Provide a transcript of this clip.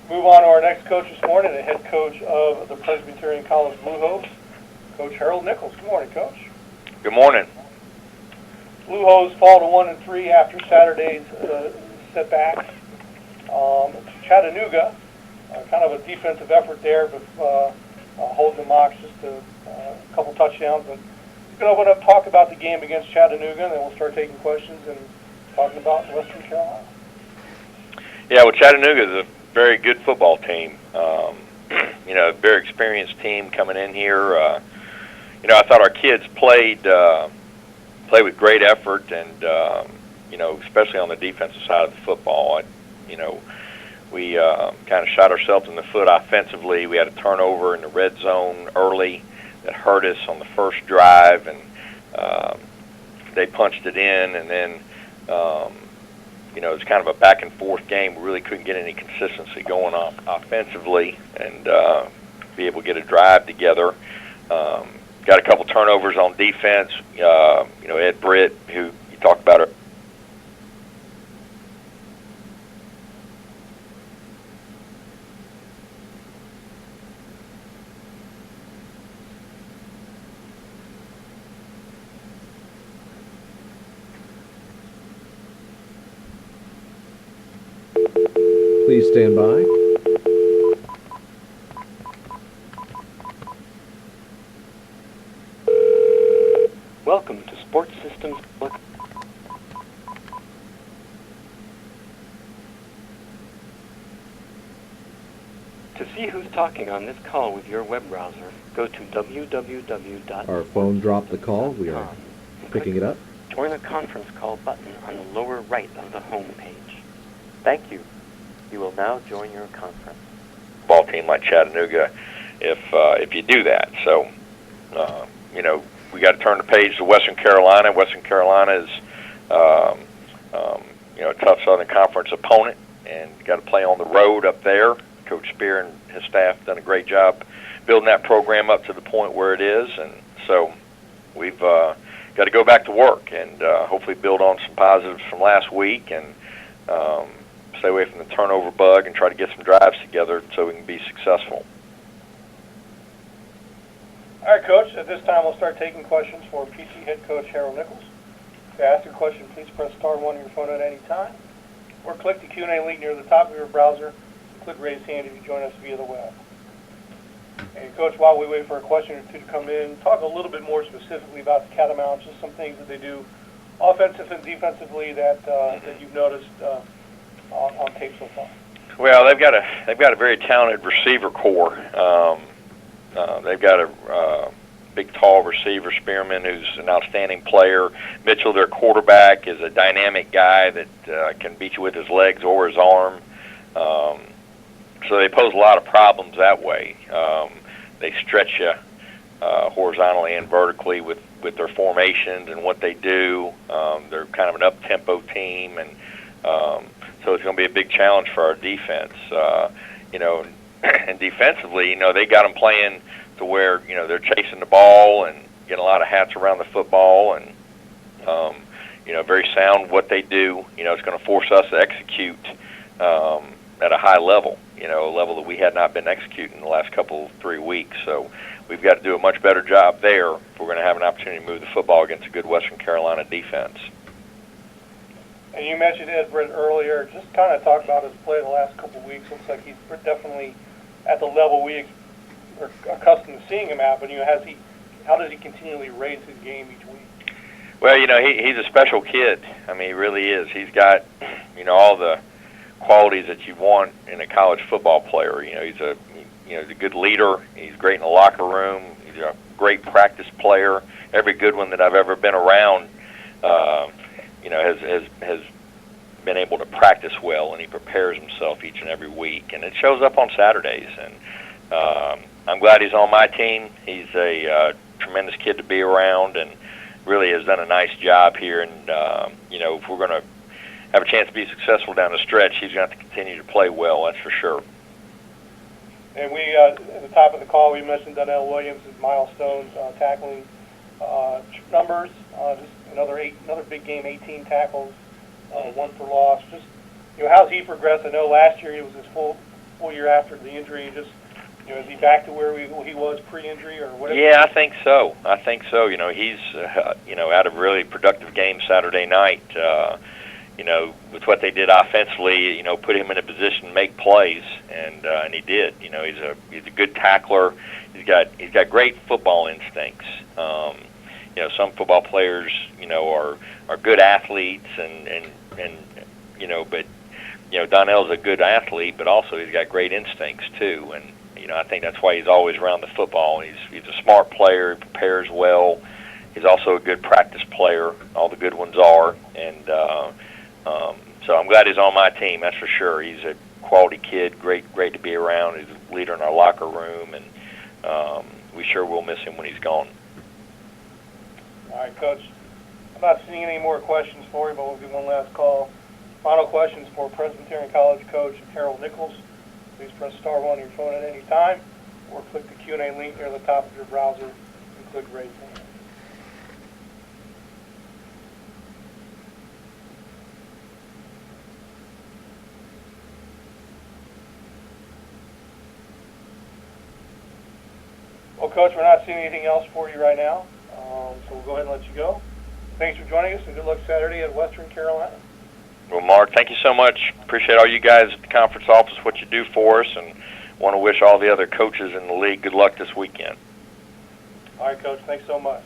Move on to our next coach this morning, the head coach of the Presbyterian College Blue Hose, Coach Harold Nichols. Good morning, Coach. Good morning. Blue Hose fall to 1-3 after Saturday's setbacks. Chattanooga, kind of a defensive effort there, but holding the Mocs just a couple touchdowns. But we're going to open up talk about the game against Chattanooga, and then we'll start taking questions and talking about Western Carolina. Yeah, well, Chattanooga is a very good football team. A very experienced team coming in here. I thought our kids played with great effort, and especially on the defensive side of the football. We kind of shot ourselves in the foot offensively. We had a turnover in the red zone early that hurt us on the first drive, and they punched it in, and then it was kind of a back-and-forth game. We really couldn't get any consistency going on offensively and be able to get a drive together. Got a couple turnovers on defense. Ed Britt, who you talked about it. Please stand by. Welcome to Sports Systems. To see who's talking on this call with your web browser, go to www. Our phone dropped the call. We are picking it up. Join the conference call button on the lower right of the home page. Thank you. You will now join your conference. Ball team like Chattanooga, if you do that. So, we got to turn the page to Western Carolina. Western Carolina is, a tough Southern Conference opponent, and got to play on the road up there. Coach Spear and his staff done a great job building that program up to the point where it is, and so we've got to go back to work and hopefully build on some positives from last week and stay away from the turnover bug and try to get some drives together so we can be successful. All right, Coach. At this time, we'll start taking questions for PC head coach Harold Nichols. To ask a question, please press *1 on your phone at any time, or click the Q&A link near the top of your browser. Click raise hand if you join us via the web. And Coach, while we wait for a question or two to come in, talk a little bit more specifically about the Catamounts, just some things that they do offensive and defensively that you've noticed on tape so far. Well, they've got a very talented receiver core. They've got a big, tall receiver, Spearman, who's an outstanding player. Mitchell, their quarterback, is a dynamic guy that can beat you with his legs or his arm. So they pose a lot of problems that way. They stretch you horizontally and vertically with their formations and what they do. They're kind of an up-tempo team, and so it's going to be a big challenge for our defense. And defensively, they got them playing to where, they're chasing the ball and getting a lot of hats around the football, and, very sound what they do. It's going to force us to execute at a high level, a level that we had not been executing the last 3 weeks. So we've got to do a much better job there if we're going to have an opportunity to move the football against a good Western Carolina defense. And you mentioned Ed Britt earlier. Just kind of talk about his play the last couple of weeks. Looks like he's definitely at the level we are accustomed to seeing him at. But how does he continually raise his game each week? Well, he's a special kid. I mean, he really is. He's got, all the qualities that you want in a college football player. He's a good leader. He's great in the locker room. He's a great practice player. Every good one that I've ever been around, has been able to practice well, and he prepares himself each and every week, and it shows up on Saturdays. And I'm glad he's on my team. He's a tremendous kid to be around, and really has done a nice job here. And if we're going to have a chance to be successful down the stretch, he's going to have to continue to play well. That's for sure. And we, at the top of the call, we mentioned Donnell Williams' milestones, tackling numbers. Just another big game, 18 tackles, 1 for loss. Just how's he progressed? I know last year he was his full year after the injury? Just, is he back to where he was pre-injury or whatever? Yeah, I think so. He's, had a really productive game Saturday night. With what they did offensively, put him in a position to make plays, and he did. He's a good tackler. He's got great football instincts. Some football players, are good athletes, but Donnell's a good athlete, but also he's got great instincts too, and I think that's why he's always around the football. He's a smart player. He prepares well. He's also a good practice player. All the good ones are, and so I'm glad he's on my team. That's for sure. He's a quality kid. Great to be around. He's a leader in our locker room, and we sure will miss him when he's gone. All right, Coach. I'm not seeing any more questions for you, but we'll give one last call. Final questions for Presbyterian College coach Harold Nichols. Please press star 1 on your phone at any time, or click the Q&A link near the top of your browser and click Raise Hand. Well, Coach, we're not seeing anything else for you right now, so we'll go ahead and let you go. Thanks for joining us, and good luck Saturday at Western Carolina. Well, Mark, thank you so much. Appreciate all you guys at the conference office, what you do for us, and want to wish all the other coaches in the league good luck this weekend. All right, Coach. Thanks so much.